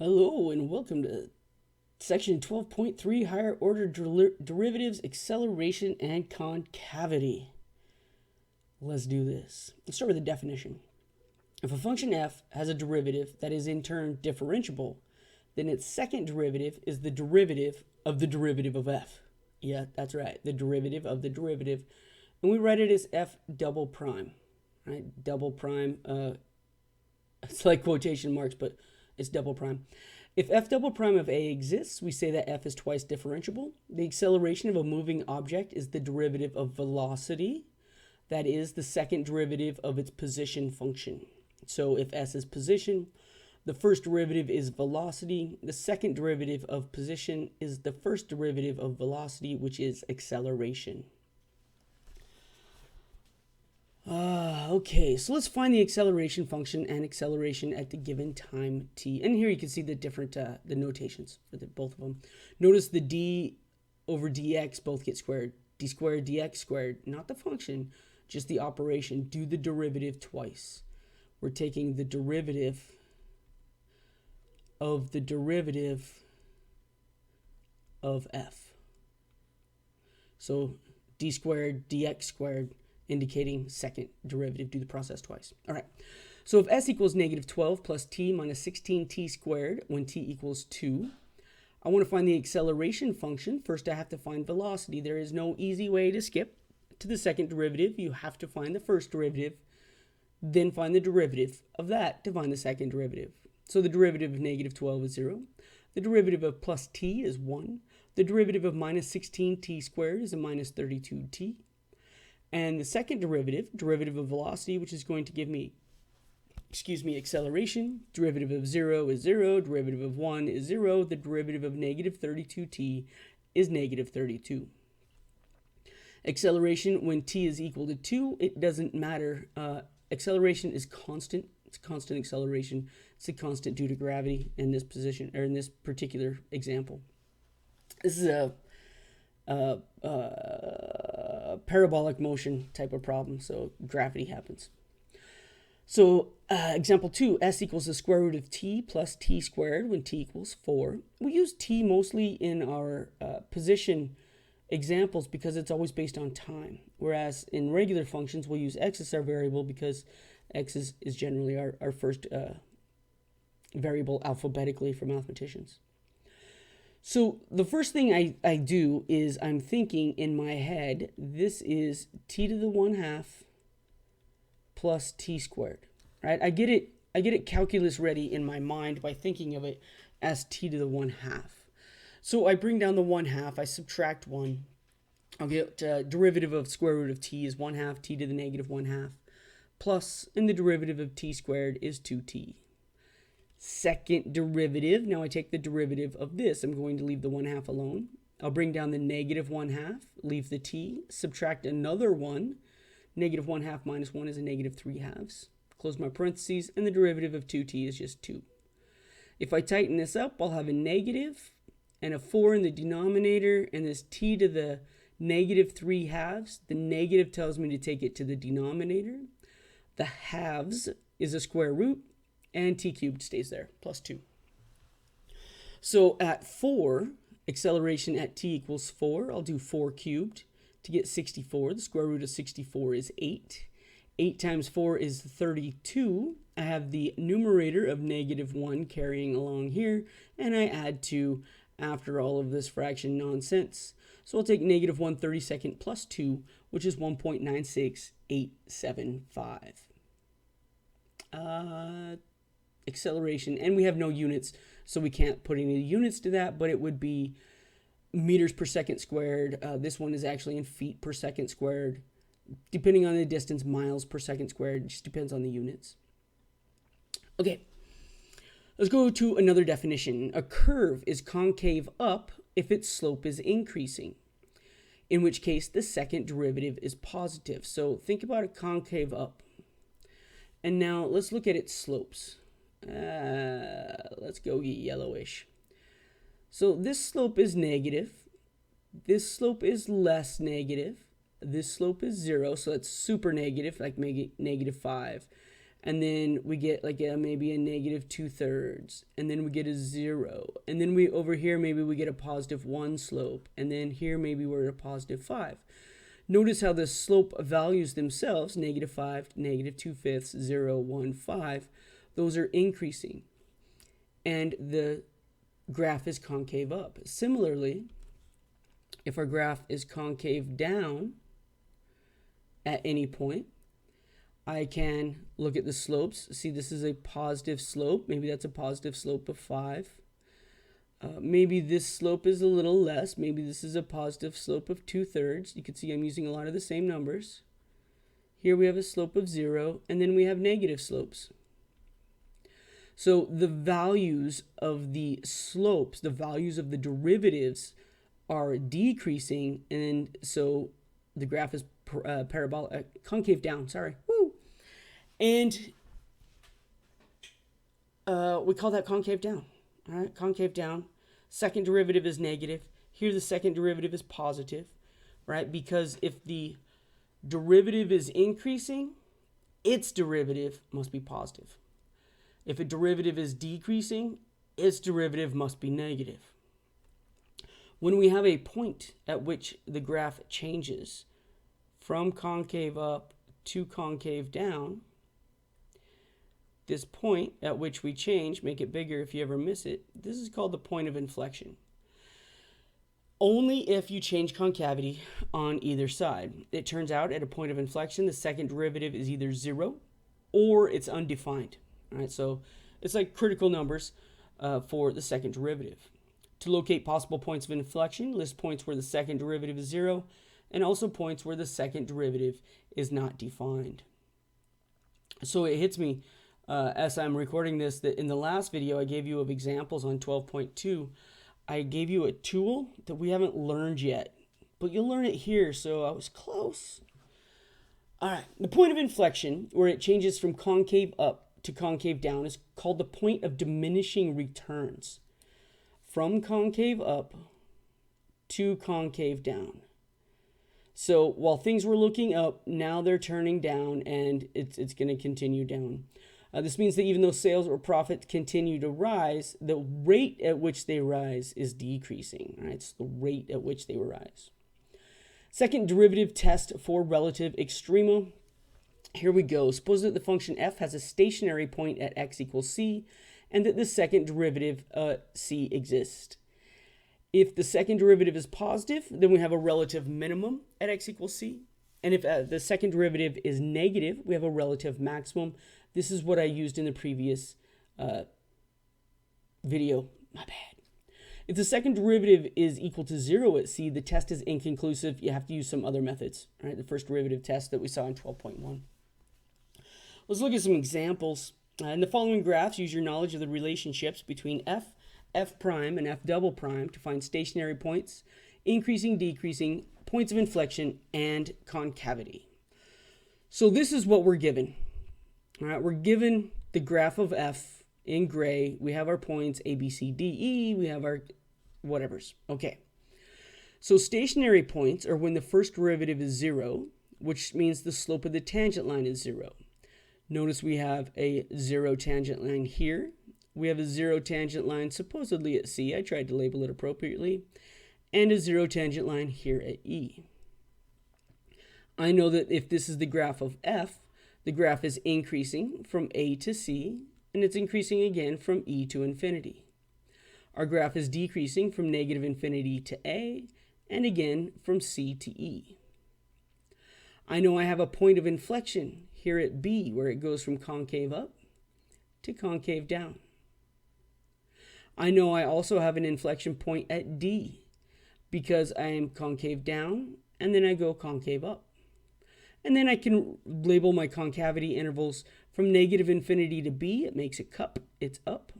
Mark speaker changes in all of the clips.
Speaker 1: Hello and welcome to section 12.3 higher order derivatives, acceleration, and concavity. Let's do this. Let's start with the definition. If a function f has a derivative that is in turn differentiable, then its second derivative is the derivative of f. Yeah, that's right, the derivative of the derivative. And we write it as f double prime, right? Double prime, it's like quotation marks, but it's double prime. If f double prime of a exists, we say that f is twice differentiable. The acceleration of a moving object is the derivative of velocity. That is the second derivative of its position function. So if s is position, the first derivative is velocity. The second derivative of position is the first derivative of velocity, which is acceleration. Okay, so let's find the acceleration function and acceleration at the given time t. And here you can see the different the notations for both of them. Notice the d over dx both get squared. D squared dx squared, not the function, just the operation. Do the derivative twice. We're taking the derivative of the derivative of f. So d squared dx squared, indicating second derivative, do the process twice. All right, so if s equals negative 12 plus t minus 16t squared when t equals 2, I want to find the acceleration function. First, I have to find velocity. There is no easy way to skip to the second derivative. You have to find the first derivative, then find the derivative of that to find the second derivative. So the derivative of negative 12 is 0. The derivative of plus t is 1. The derivative of minus 16t squared is a minus 32t. And the second derivative of velocity, which is going to give me, acceleration. Derivative of 0 is 0. Derivative of 1 is 0. The derivative of negative 32t is negative 32. Acceleration when t is equal to 2, it doesn't matter. Acceleration is constant. It's constant acceleration. It's a constant due to gravity in this position, or in this particular example. This is a parabolic motion type of problem, so gravity happens. So example 2, s equals the square root of t plus t squared when t equals 4. We use t mostly in our position examples because it's always based on time, whereas in regular functions we'll use x as our variable because x is generally our first variable alphabetically for mathematicians. So the first thing I do is I'm thinking in my head, this is t to the 1/2 plus t squared, right? I get it calculus ready in my mind by thinking of it as t to the 1/2. So I bring down the 1/2, I subtract 1. I'll get derivative of square root of t is 1/2 t to the negative 1/2 plus, and the derivative of t squared is 2t. Second derivative, now I take the derivative of this. I'm going to leave the 1/2 alone. I'll bring down the negative 1/2, leave the t, subtract another 1. Negative 1/2 minus 1 is a negative 3/2. Close my parentheses, and the derivative of 2t is just 2. If I tighten this up, I'll have a negative and a 4 in the denominator, and this t to the negative 3/2. The negative tells me to take it to the denominator. The halves is a square root, and t cubed stays there, plus 2. So at 4, acceleration at t equals 4, I'll do 4 cubed to get 64. The square root of 64 is 8. 8 times 4 is 32. I have the numerator of negative 1 carrying along here, and I add 2 after all of this fraction nonsense. So I'll take negative 1/32 plus 2, which is 1.96875. Acceleration, and we have no units, so we can't put any units to that, but it would be meters per second squared. This one is actually in feet per second squared. Depending on the distance, miles per second squared. It just depends on the units. Okay, let's go to another definition. A curve is concave up if its slope is increasing, in which case the second derivative is positive. So think about a concave up. And now let's look at its slopes. Let's go yellowish. So this slope is negative. This slope is less negative. This slope is 0, so that's super negative, like maybe negative 5. And then we get like maybe a negative 2/3, and then we get a 0, and then we over here maybe we get a positive 1 slope, and then here maybe we're at a positive 5. Notice how the slope values themselves, -5, -2/5, 0, 1, 5, those are increasing, and the graph is concave up. Similarly, if our graph is concave down at any point, I can look at the slopes. See, this is a positive slope. Maybe that's a positive slope of 5. Maybe this slope is a little less. Maybe this is a positive slope of 2/3. You can see I'm using a lot of the same numbers. Here we have a slope of 0, and then we have negative slopes. So the values of the slopes, the values of the derivatives are decreasing, and so the graph is parabolic, concave down, sorry. Woo! And we call that concave down. All right, concave down. Second derivative is negative. Here the second derivative is positive, right? Because if the derivative is increasing, its derivative must be positive. If a derivative is decreasing, its derivative must be negative. When we have a point at which the graph changes from concave up to concave down, this point at which we change, make it bigger if you ever miss it, this is called the point of inflection. Only if you change concavity on either side. It turns out at a point of inflection, the second derivative is either 0 or it's undefined. All right, so it's like critical numbers for the second derivative. To locate possible points of inflection, list points where the second derivative is 0 and also points where the second derivative is not defined. So it hits me as I'm recording this that in the last video I gave you of examples on 12.2, I gave you a tool that we haven't learned yet, but you'll learn it here, so I was close. All right, the point of inflection, where it changes from concave up to concave down, is called the point of diminishing returns. From concave up to concave down. So while things were looking up, now they're turning down, and it's going to continue down. This means that even though sales or profit continue to rise, the rate at which they rise is decreasing. Right? It's the rate at which they rise. Second derivative test for relative extrema. Here we go. Suppose that the function f has a stationary point at x equals c, and that the second derivative c exists. If the second derivative is positive, then we have a relative minimum at x equals c. And if the second derivative is negative, we have a relative maximum. This is what I used in the previous video. My bad. If the second derivative is equal to 0 at c, the test is inconclusive. You have to use some other methods. Right? The first derivative test that we saw in 12.1. Let's look at some examples. In the following graphs, use your knowledge of the relationships between f, f prime, and f double prime to find stationary points, increasing, decreasing, points of inflection, and concavity. So this is what we're given. All right, we're given the graph of f in gray. We have our points A, B, C, D, E. We have our whatevers. Okay. So stationary points are when the first derivative is 0, which means the slope of the tangent line is 0. Notice we have a 0 tangent line here. We have a 0 tangent line supposedly at C. I tried to label it appropriately. And a 0 tangent line here at E. I know that if this is the graph of f, the graph is increasing from A to C, and it's increasing again from E to infinity. Our graph is decreasing from negative infinity to A, and again from C to E. I know I have a point of inflection here at B, where it goes from concave up to concave down. I know I also have an inflection point at D, because I am concave down, and then I go concave up. And then I can label my concavity intervals from negative infinity to B. It makes a cup. It's up.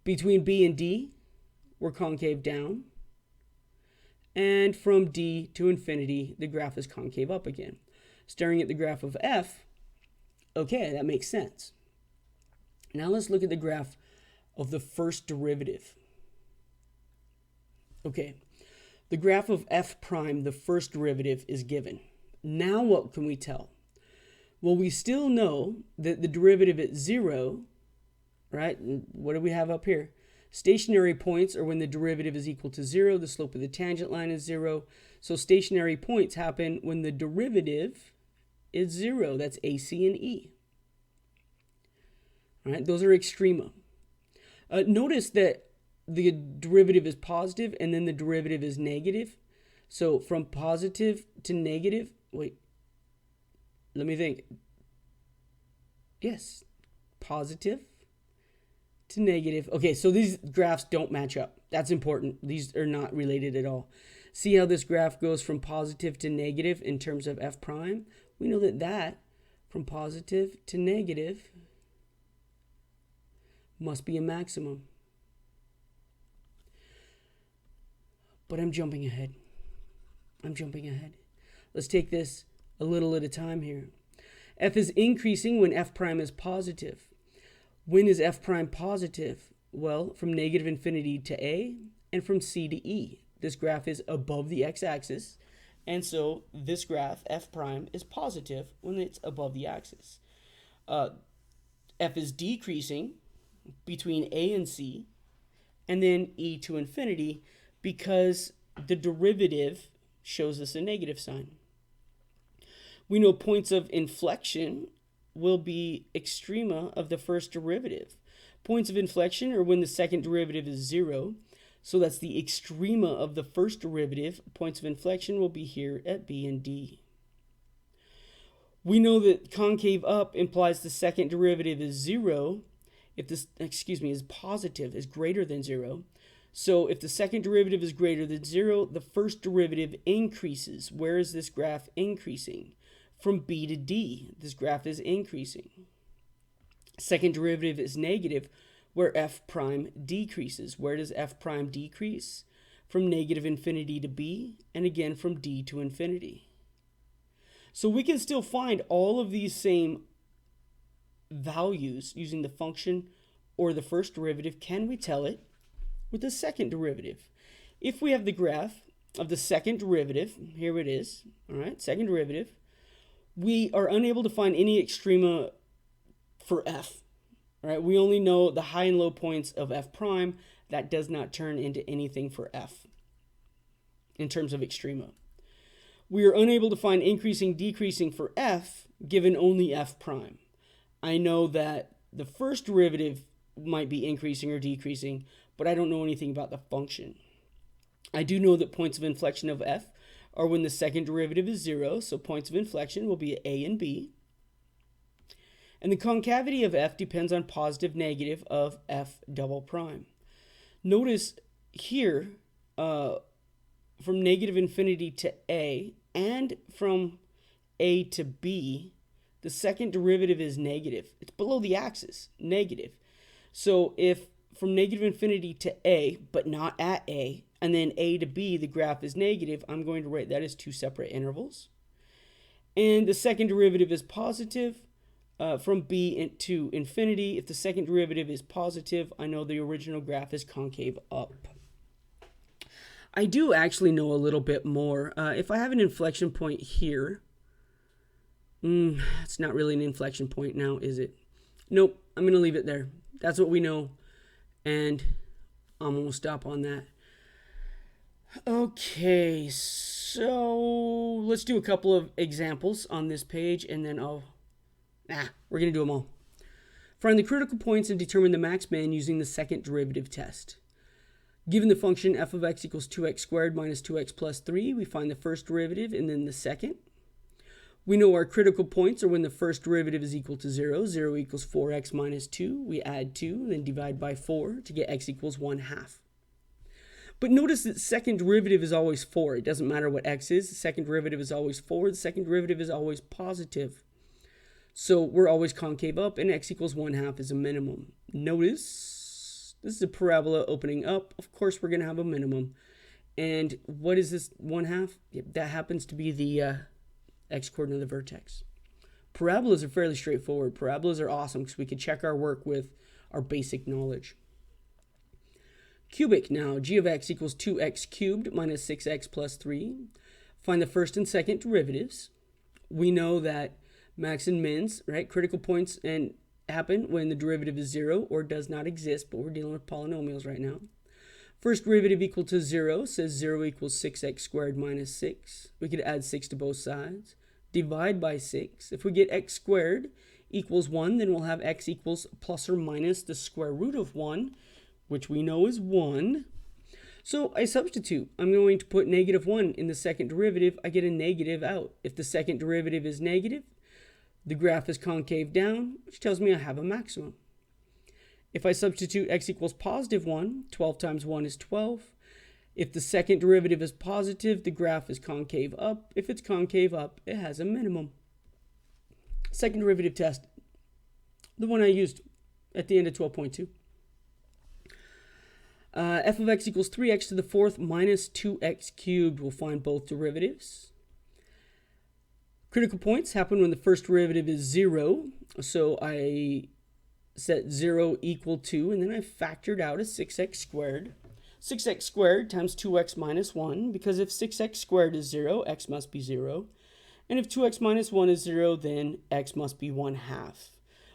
Speaker 1: Between B and D, we're concave down. And from D to infinity, the graph is concave up again. Staring at the graph of f, okay, that makes sense. Now let's look at the graph of the first derivative. Okay. The graph of f prime, the first derivative, is given. Now what can we tell? Well, we still know that the derivative at 0, right? And what do we have up here? Stationary points are when the derivative is equal to 0. The slope of the tangent line is 0. So stationary points happen when the derivative is 0. That's A, C, and E. All right, those are extrema. Notice that the derivative is positive and then the derivative is negative. So from positive to negative, wait, let me think. Yes, positive to negative. Okay, so these graphs don't match up. That's important. These are not related at all. See how this graph goes from positive to negative in terms of f prime? We know that from positive to negative must be a maximum. But I'm jumping ahead. Let's take this a little at a time here. F is increasing when f prime is positive. When is f prime positive? Well, from negative infinity to a and from c to e. This graph is above the x-axis, and so this graph, f prime, is positive when it's above the axis. F is decreasing between a and c, and then e to infinity, because the derivative shows us a negative sign. We know points of inflection will be extrema of the first derivative. Points of inflection are when the second derivative is 0. So that's the extrema of the first derivative. Points of inflection will be here at B and D. We know that concave up implies the second derivative is 0. If this, is positive, is greater than 0. So if the second derivative is greater than 0, the first derivative increases. Where is this graph increasing? From B to D, this graph is increasing. Second derivative is negative, where f prime decreases. Where does f prime decrease? From negative infinity to b, and again from d to infinity. So we can still find all of these same values using the function or the first derivative. Can we tell it with the second derivative? If we have the graph of the second derivative, here it is, all right, second derivative, we are unable to find any extrema for f. All right, we only know the high and low points of f prime. That does not turn into anything for f in terms of extrema. We are unable to find increasing, decreasing for f given only f prime. I know that the first derivative might be increasing or decreasing, but I don't know anything about the function. I do know that points of inflection of f are when the second derivative is 0, so points of inflection will be a and b. And the concavity of f depends on positive, negative of f double prime. Notice here, from negative infinity to a and from a to b, the second derivative is negative. It's below the axis, negative. So if from negative infinity to a, but not at a, and then a to b, the graph is negative, I'm going to write that as two separate intervals. And the second derivative is positive from b to infinity. If the second derivative is positive, I know the original graph is concave up. I do actually know a little bit more. If I have an inflection point here, it's not really an inflection point now, is it? Nope, I'm going to leave it there. That's what we know, and I'm going to stop on that. Okay, so let's do a couple of examples on this page, and then we're going to do them all. Find the critical points and determine the max man using the second derivative test. Given the function f of x equals 2x squared minus 2x plus 3, we find the first derivative and then the second. We know our critical points are when the first derivative is equal to 0. 0 equals 4x minus 2. We add 2, then divide by 4 to get x equals 1/2. But notice that second derivative is always 4. It doesn't matter what x is. The second derivative is always 4. The second derivative is always positive. So we're always concave up, and x equals 1/2 is a minimum. Notice this is a parabola opening up. Of course, we're going to have a minimum. And what is this 1/2? Yep, that happens to be the x-coordinate of the vertex. Parabolas are fairly straightforward. Parabolas are awesome because we can check our work with our basic knowledge. Cubic now. G of x equals 2x cubed minus 6x plus 3. Find the first and second derivatives. We know that Max and mins, right? Critical points and happen when the derivative is 0 or does not exist, but we're dealing with polynomials right now. First derivative equal to 0 says 0 equals 6x squared minus 6. We could add 6 to both sides. Divide by 6. If we get x squared equals 1, then we'll have x equals plus or minus the square root of 1, which we know is 1. So I substitute. I'm going to put negative 1 in the second derivative. I get a negative out. If the second derivative is negative, the graph is concave down, which tells me I have a maximum. If I substitute x equals positive 1, 12 times 1 is 12. If the second derivative is positive, the graph is concave up. If it's concave up, it has a minimum. Second derivative test, the one I used at the end of 12.2. F of x equals 3x to the fourth minus 2x cubed. We'll find both derivatives. Critical points happen when the first derivative is 0. So I set 0 equal to, and then I factored out a 6x squared. 6x squared times 2x minus 1, because if 6x squared is 0, x must be 0. And if 2x minus 1 is 0, then x must be 1/2.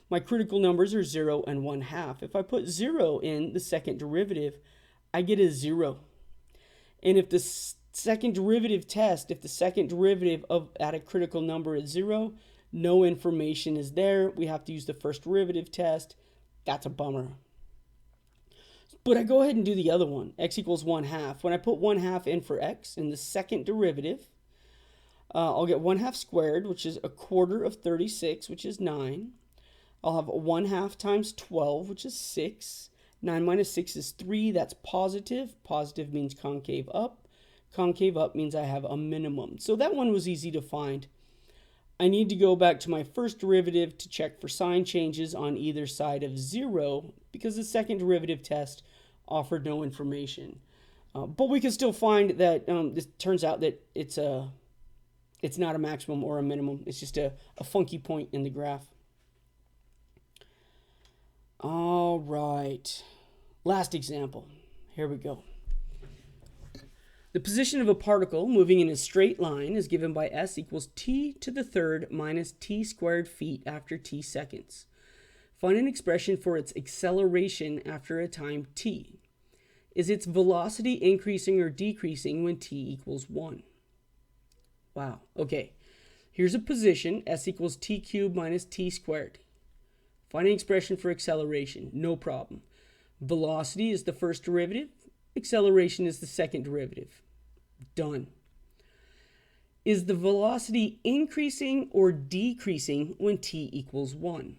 Speaker 1: My critical numbers are 0 and 1/2. If I put 0 in the second derivative, I get a 0. And if the second derivative test, if the second derivative at a critical number is 0, no information is there. We have to use the first derivative test. That's a bummer. But I go ahead and do the other one. X equals 1/2. When I put 1/2 in for x in the second derivative, I'll get 1/2 squared, which is a quarter of 36, which is 9. I'll have 1/2 times 12, which is 6. 9 minus 6 is 3. That's positive. Positive means concave up. Concave up means I have a minimum. So that one was easy to find. I need to go back to my first derivative to check for sign changes on either side of 0 because the second derivative test offered no information. But we can still find that this turns out that it's not a maximum or a minimum. It's just a funky point in the graph. All right. Last example. Here we go. The position of a particle moving in a straight line is given by s equals t to the third minus t squared feet after t seconds. Find an expression for its acceleration after a time t. Is its velocity increasing or decreasing when t equals 1? Wow. Okay. Here's a position, s equals t cubed minus t squared. Find an expression for acceleration. No problem. Velocity is the first derivative. Acceleration is the second derivative. Done. Is the velocity increasing or decreasing when t equals 1?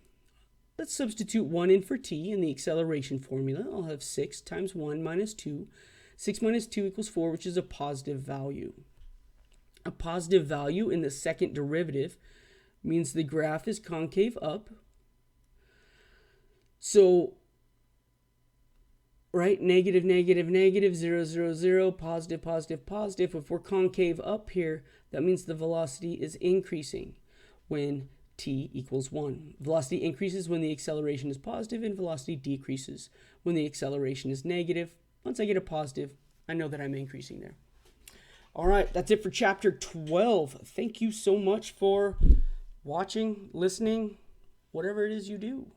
Speaker 1: Let's substitute 1 in for t in the acceleration formula. I'll have 6 times 1 minus 2. 6 minus 2 equals 4, which is a positive value. A positive value in the second derivative means the graph is concave up. So, right, negative, negative, negative, 0, 0, 0, positive, positive, positive. If we're concave up here, that means the velocity is increasing when t equals 1. Velocity increases when the acceleration is positive, and velocity decreases when the acceleration is negative. Once I get a positive, I know that I'm increasing there. All right, that's it for chapter 12. Thank you so much for watching, listening, whatever it is you do.